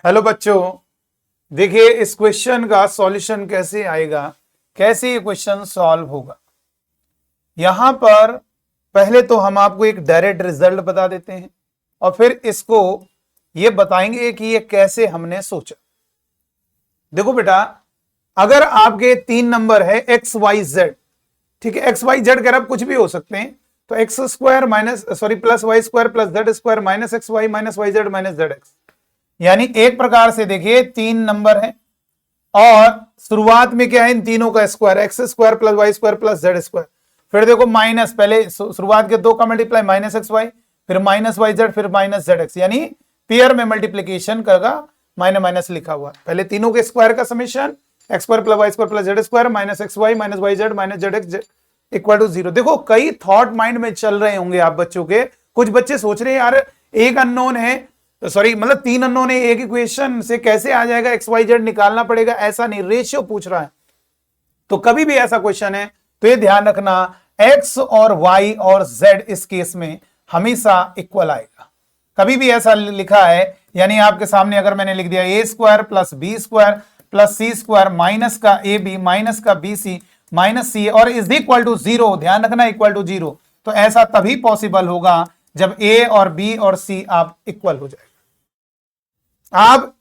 Hello बच्चों, देखिए इस क्वेश्चन का सॉल्यूशन कैसे आएगा, कैसे ये क्वेश्चन सॉल्व होगा। यहां पर पहले तो हम आपको एक डायरेक्ट रिजल्ट बता देते हैं और फिर इसको ये बताएंगे कि ये कैसे हमने सोचा। देखो बेटा, अगर आपके 3 नंबर है एक्स वाई जेड, ठीक है, एक्स वाई जेड कह कुछ भी हो सकते हैं, तो x square plus Y square plus Z square minus x y minus y z minus z x, यानी एक प्रकार से देखिए 3 नंबर है और शुरुआत में क्या है, इन तीनों का square x square plus Y square plus Z square, फिर देखो माइनस, पहले शुरुआत के 2 का मल्टीप्लाई माइनस एक्स वाई, फिर माइनस वाई जेड, फिर माइनस जेड एक्स, यानी पेयर में मल्टीप्लीकेशन का माइनस माइनस लिखा हुआ, पहले तीनों के स्क्वायर का summation x square plus Y square plus Z square minus x y minus y z minus z x equal to 0। देखो कई थॉट माइंड में चल रहे होंगे आप बच्चों के, कुछ बच्चे सोच रहे हैं यार एक अननोन है, मतलब 3 अननोन है, एक इक्वेशन से कैसे आ जाएगा, एक्स वाई जेड निकालना पड़ेगा। ऐसा नहीं, रेशियो पूछ रहा है। तो कभी भी ऐसा क्वेश्चन है तो ये ध्यान रखना, एक्स और वाई और जेड इस केस में हमेशा इक्वल आएगा। कभी भी ऐसा लिखा है, यानी आपके सामने अगर मैंने लिख दिया A square plus B square plus C square minus का ए बी माइनस का बी सी माइनस सी और इज इक्वल टू 0, ध्यान रखना इक्वल टू 0, तो ऐसा तभी पॉसिबल होगा जब ए और बी और सी आप इक्वल हो जाएगा। आप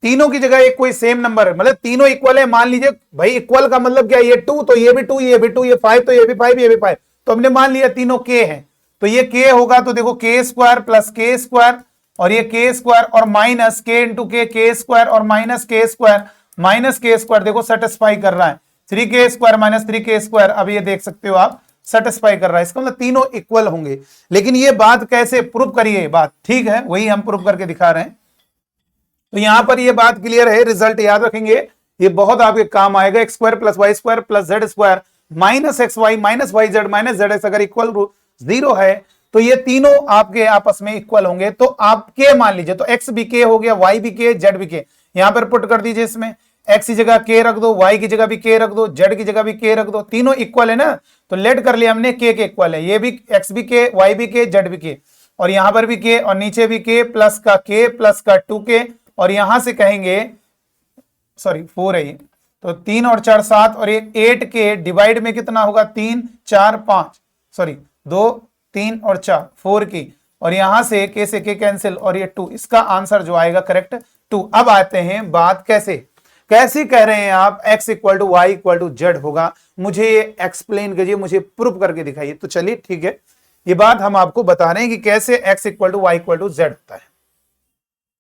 तीनों की जगह एक कोई सेम नंबर है, मतलब तीनों इक्वल है, मान लीजिए भाई, इक्वल का मतलब क्या है, ये 2 तो ये भी 2, ये भी 2, ये 5 तो ये भी 5, ये भी 5, तो हमने मान लिया तीनों के हैं, तो ये के होगा, तो देखो के स्क्वायर प्लस के स्क्वायर और ये के स्क्वायर और माइनस के इंटू के स्क्वायर और माइनस के स्क्वायर, देखो सेटिस्फाई कर रहा है 3k square minus 3k square, अब ये देख सकते हो आप सेटिस्फाई कर रहा है, इसका मतलब तीनों इक्वल होंगे। लेकिन ये बात कैसे प्रूव करिए, बात ठीक है, वही हम प्रूव करके दिखा रहे हैं। तो यहां पर ये बात क्लियर है, रिजल्ट याद रखेंगे, ये बहुत आपके काम आएगा। X square plus Y square plus Z square minus x y minus y z minus z x अगर इक्वल 0 है तो ये तीनों आपके आपस में इक्वल होंगे। तो आप के मान लीजिए, तो एक्स भी के हो गया, वाई भी के, जेड भी के, यहां पर पुट कर दीजिए, इसमें एक्स की जगह के रख दो, वाई की जगह भी के रख दो, जेड की जगह भी के रख दो, तीनों इक्वल है ना, तो लेट कर लिया हमने के इक्वल है, ये भी एक्स भी के, वाई भी के, जेड भी के, और यहां पर भी के और नीचे भी के प्लस का 2k और यहां से कहेंगे 4 है ये, तो 3 और 4 7 और ये 8k डिवाइड में कितना होगा 3 4 5 2 3 और 4 4 की, और यहां से के से के कैंसिल और ये 2, इसका आंसर जो आएगा करेक्ट 2। अब आते हैं बात कैसे कह रहे हैं आप x equal to y equal to z होगा, मुझे ये एक्सप्लेन कीजिए, मुझे प्रूफ करके दिखाइए। तो चलिए ठीक है, ये बात हम आपको बता रहे हैं कि कैसे x equal to y equal to z होता है।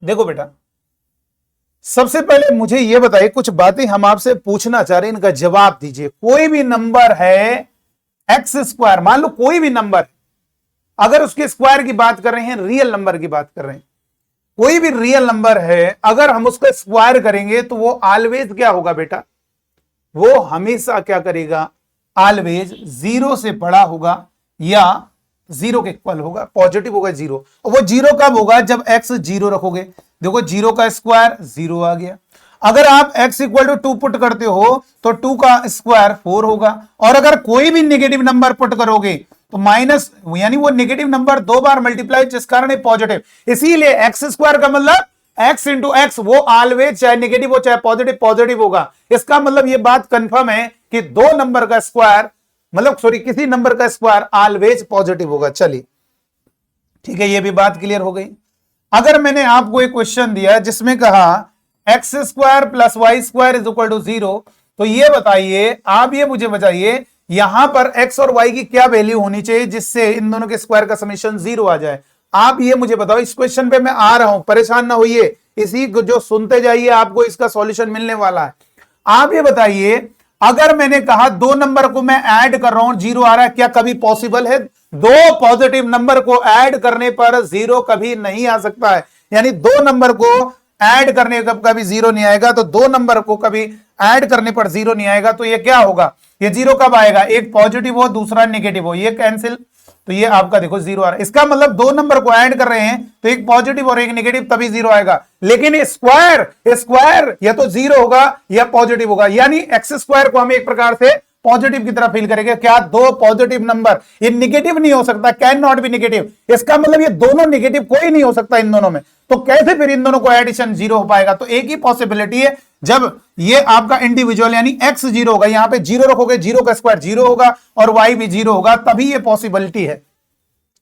देखो बेटा, सबसे पहले मुझे ये बताइए, कुछ बातें हम आपसे पूछना चाह रहे हैं, इनका जवाब दीजिए। कोई भी नंबर है एक्स स्क्वायर, मान लो कोई भी नंबर, अगर उसके स्क्वायर की बात कर रहे हैं, रियल नंबर की बात कर रहे हैं, कोई भी रियल नंबर है, अगर हम उसका स्क्वायर करेंगे तो वो ऑलवेज क्या होगा बेटा, वो हमेशा क्या करेगा, ऑलवेज 0 से बड़ा होगा या 0 के इक्वल होगा, पॉजिटिव होगा 0। और वो 0 कब होगा, जब x 0 रखोगे। देखो 0 का स्क्वायर 0 आ गया, अगर आप x इक्वल टू 2 पुट करते हो तो 2 का स्क्वायर 4 होगा, और अगर कोई भी नेगेटिव नंबर पुट करोगे तो माइनस, यानी वो नेगेटिव नंबर 2 बार मल्टीप्लाई, जिस कारण पॉजिटिव, इसीलिए एक्स स्क्वायर का मतलब x इंटू एक्स, वो ऑलवेज चाहे नेगेटिव हो चाहे पॉजिटिव होगा। इसका मतलब ये बात कंफर्म है कि दो नंबर का स्क्वायर, किसी नंबर का स्क्वायर ऑलवेज पॉजिटिव होगा। चलिए ठीक है, ये भी बात क्लियर हो गई। अगर मैंने आपको एक क्वेश्चन दिया जिसमें कहा x square plus Y square is equal to 0, तो ये बताइए, आप ये मुझे बताइए, यहां पर x और y की क्या वैल्यू होनी चाहिए जिससे इन दोनों के स्क्वायर का समेशन 0 आ जाए। आप ये मुझे बताओ, इस क्वेश्चन पे मैं आ रहा हूं, परेशान ना होइए, इसी को जो सुनते जाइए आपको इसका सॉल्यूशन मिलने वाला है। आप ये बताइए, अगर मैंने कहा दो नंबर को मैं ऐड कर रहा हूं, 0 आ रहा है, क्या कभी पॉसिबल है? दो पॉजिटिव नंबर को ऐड करने पर 0 कभी नहीं आ सकता है, यानी दो नंबर को ऐड करने का कभी 0 नहीं आएगा, तो दो नंबर को कभी ऐड करने पर 0 नहीं आएगा, तो ये क्या होगा, ये 0 कब आएगा, एक पॉजिटिव हो दूसरा नेगेटिव हो, ये कैंसिल, तो ये आपका देखो 0 आ रहा है। इसका मतलब दो नंबर को ऐड कर रहे हैं तो एक पॉजिटिव और एक नेगेटिव, तभी 0 आएगा। लेकिन स्क्वायर या तो 0 होगा या पॉजिटिव होगा, यानी एक्स स्क्वायर को हम एक प्रकार से पॉजिटिव की तरह फील करेंगे। क्या दो पॉजिटिव नंबर, ये नेगेटिव नहीं हो सकता, कैन नॉट बी नेगेटिव, इसका मतलब ये दोनों नेगेटिव कोई नहीं हो सकता इन दोनों में, तो कैसे फिर इन दोनों को एडिशन 0 हो पाएगा? तो एक ही पॉसिबिलिटी है, जब ये आपका इंडिविजुअल यानी x 0 होगा, यहां पे 0 रखोगे, 0 का स्क्वायर 0 होगा और y भी 0 होगा, तभी ये पॉसिबिलिटी है।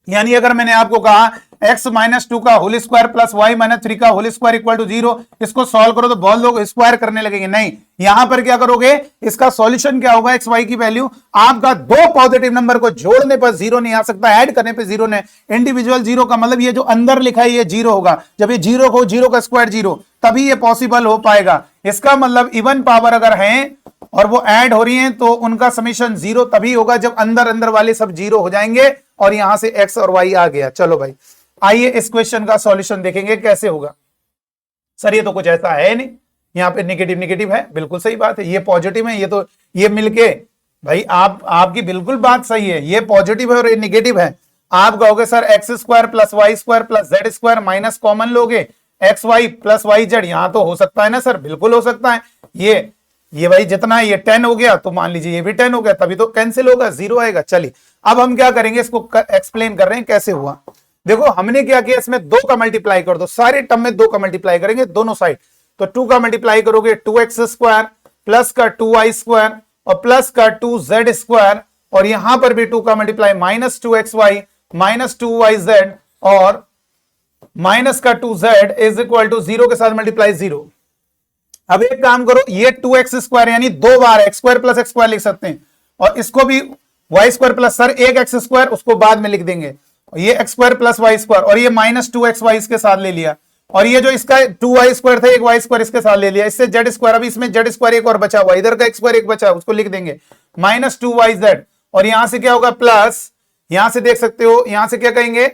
यानी अगर मैंने आपको कहा x माइनस 2 का whole square plus y minus 3 का होल स्क्वायर इक्वल टू 0, इसको सॉल्व करो तो बहुत लोग स्क्वायर करने लगेंगे। नहीं, यहां पर क्या करोगे, इसका सॉल्यूशन क्या होगा, x y की वैल्यू आपका दो पॉजिटिव नंबर को जोड़ने पर 0 नहीं आ सकता, ऐड करने पर 0 नहीं। इंडिविजुअल 0 का मतलब ये जो अंदर लिखा है ये 0 होगा, जब ये 0 हो 0 का स्क्वायर 0, तभी ये पॉसिबल हो पाएगा। इसका मतलब इवन पावर अगर है और वो ऐड हो रही हैं तो उनका समीशन 0 तभी होगा जब अंदर अंदर वाले सब 0 हो जाएंगे और यहां से x और y आ गया। चलो भाई, आइए इस क्वेश्चन का सॉल्यूशन देखेंगे कैसे होगा। सर ये तो कुछ ऐसा है नहीं, यहां पे नेगेटिव नेगेटिव है, बिल्कुल सही बात है, ये पॉजिटिव है, ये मिलके भाई आपकी बिल्कुल बात सही है, ये पॉजिटिव है और ये नेगेटिव है। आप कहोगे sir X square plus Y square plus Z square minus common लोगे, X Y plus Y Z, यहां तो हो सकता है ना सर, बिल्कुल हो सकता है। ये भाई जितना ये 10 हो गया तो मान लीजिए ये भी 10 हो गया, तभी तो कैंसिल होगा, 0 आएगा। चलिए अब हम क्या करेंगे, इसको एक्सप्लेन कर रहे हैं कैसे हुआ। देखो हमने क्या किया, इसमें 2 का मल्टीप्लाई कर दो, सारे टर्म में 2 का मल्टीप्लाई करेंगे दोनों साइड। तो 2 का मल्टीप्लाई करोगे 2x स्क्वायर प्लस का 2y स्क्वायर और प्लस का 2z स्क्वायर, और यहां पर भी 2 का multiply minus 2xy minus 2yz और माइनस का 2z इज इक्वल टू 0 के साथ मल्टीप्लाई 0। अब एक काम करो, ये 2x स्क्वायर यानी 2 बार x square plus x square लिख सकते हैं, और इसको भी y स्क्वायर प्लस सर एक x स्क्वायर, उसको बाद में लिख देंगे, ये x square plus y square, और ये माइनस 2xy इसके साथ ले लिया, और ये जो इसका 2y स्क्वायर था एक y स्क्वायर इसके साथ ले लिया, इससे z स्क्वायर, अभी इसमें z स्क्वायर एक और बचा हुआ, इधर का x स्क्वायर एक बचा, उसको लिख देंगे माइनस 2yz, और यहां से क्या होगा प्लस, यहां से देख सकते हो, यहां से क्या कहेंगे,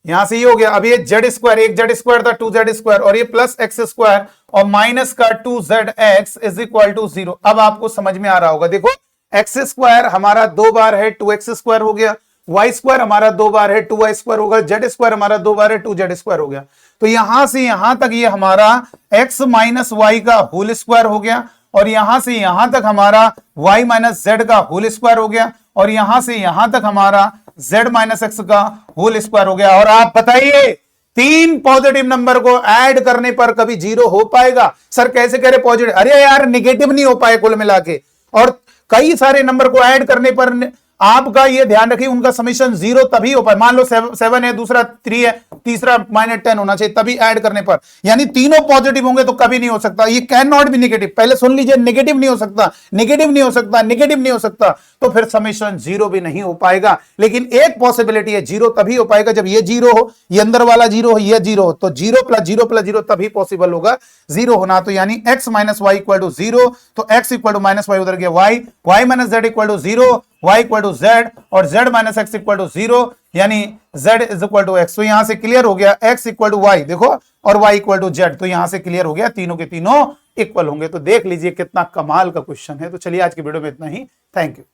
यहां से ये हो गया, अब ये जेड स्क्वायर, एक जेड स्क्वायर था 2z स्क्वायर, और ये प्लस एक्स स्क्वायर और माइनस का 2zx इज इक्वल टू 0। अब आपको समझ में आ रहा होगा, देखो एक्स स्क्वायर हमारा 2 बार है 2x स्क्वायर हो गया, y स्क्वायर हमारा 2 बार है 2y स्क्वायर होगा, z स्क्वायर हमारा 2 बार है 2z स्क्वायर हो गया। तो यहां से यहां तक ये हमारा x माइनस वाई का होल स्क्वायर हो गया, और यहां से यहां तक हमारा y माइनस जेड का होल स्क्वायर हो गया, और यहां से यहां तक हमारा z माइनस एक्स का होल स्क्वायर हो गया। और आप बताइए 3 पॉजिटिव नंबर को ऐड करने पर कभी 0 हो पाएगा? सर कैसे कह रहे पॉजिटिव? अरे यार नेगेटिव नहीं हो पाए कुल मिला के, और कई सारे नंबर को ऐड करने पर आपका ये ध्यान रखिए उनका समीशन 0 तभी हो पाए। मान लो 7 है, दूसरा 3 है, तीसरा माइनस 10 होना चाहिए, तभी ऐड करने पर, यानी तीनों पॉजिटिव होंगे तो कभी नहीं हो सकता। ये कैन नॉट बी नेगेटिव, पहले सुन लीजिए, नेगेटिव नहीं हो सकता, नेगेटिव नहीं हो सकता, नेगेटिव नहीं हो सकता, तो फिर समीशन 0 भी नहीं हो पाएगा। लेकिन एक पॉसिबिलिटी है, 0 तभी हो पाएगा जब ये 0 हो, ये अंदर वाला 0 हो, ये 0 हो, तो 0 प्लस 0 प्लस 0 तभी पॉसिबल होगा 0 होना। तो यानी x minus y equal to 0, तो x equal to minus y उधर गया y, y minus z equal to 0, y equal to z, और z minus x equal to 0, यानी z is equal to x। तो यहां से क्लियर हो गया x इक्वल टू y, देखो, और y इक्वल टू z, तो यहां से क्लियर हो गया तीनों के तीनों इक्वल होंगे। तो देख लीजिए कितना कमाल का क्वेश्चन है। तो चलिए आज की वीडियो में इतना ही, थैंक यू।